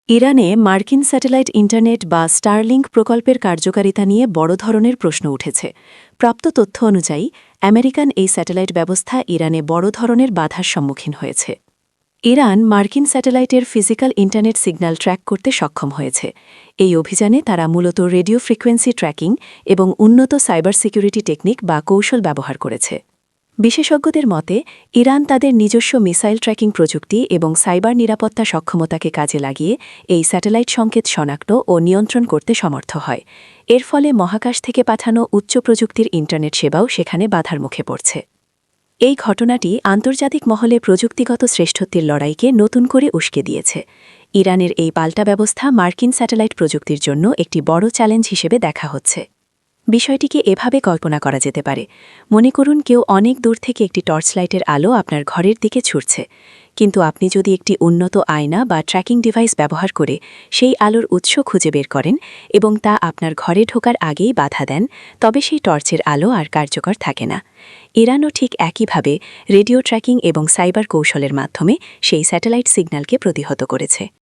ইরানে মার্কিন satellite internet বা স্টারলিংক প্রকল্পের কার্যকারিতা নিয়ে বড় ধরনের প্রশ্ন উঠেছে। প্রাপ্ত তথ্য অনুযায়ী আমেরিকান এই স্যাটেলাইট ব্যবস্থা ইরানে বড় ধরনের বাধার সম্মুখীন হয়েছে। ইরান মার্কিন স্যাটেলাইটের ফিজিক্যাল ইন্টারনেট সিগন্যাল ট্র্যাক করতে সক্ষম হয়েছে। এই অভিযানে তারা মূলত রেডিও ফ্রিকোয়েন্সি ট্র্যাকিং এবং উন্নত সাইবার সিকিউরিটি টেকনিক বা কৌশল ব্যবহার করেছে। বিশেষজ্ঞদের মতে ইরান তাদের নিজস্ব মিসাইল ট্র্যাকিং প্রযুক্তি এবং সাইবার নিরাপত্তা সক্ষমতাকে কাজে লাগিয়ে এই স্যাটেলাইট সংকেত শনাক্ত ও নিয়ন্ত্রণ করতে সমর্থ হয়। এর ফলে মহাকাশ থেকে পাঠানো উচ্চ প্রযুক্তির ইন্টারনেট সেবাও সেখানে বাধার মুখে পড়ছে। এই ঘটনাটি আন্তর্জাতিক মহলে প্রযুক্তিগত শ্রেষ্ঠত্বের লড়াইকে নতুন করে উস্কে দিয়েছে। ইরানের এই পাল্টা ব্যবস্থা মার্কিন স্যাটেলাইট প্রযুক্তির জন্য একটি বড় চ্যালেঞ্জ হিসেবে দেখা হচ্ছে। বিষয়টিকে এভাবে কল্পনা করা যেতে পারে, মনে করুন কেউ অনেক দূর থেকে একটি টর্চলাইটের আলো আপনার ঘরের দিকে ছুটছে, কিন্তু আপনি যদি একটি উন্নত আয়না বা ট্র্যাকিং ডিভাইস ব্যবহার করে সেই আলোর উৎস খুঁজে বের করেন এবং তা আপনার ঘরে ঢোকার আগেই বাধা দেন, তবে সেই টর্চের আলো আর কার্যকর থাকে না। ইরানও ঠিক একইভাবে রেডিও ট্র্যাকিং এবং সাইবার কৌশলের মাধ্যমে সেই স্যাটেলাইট সিগন্যালকে প্রতিহত করেছে।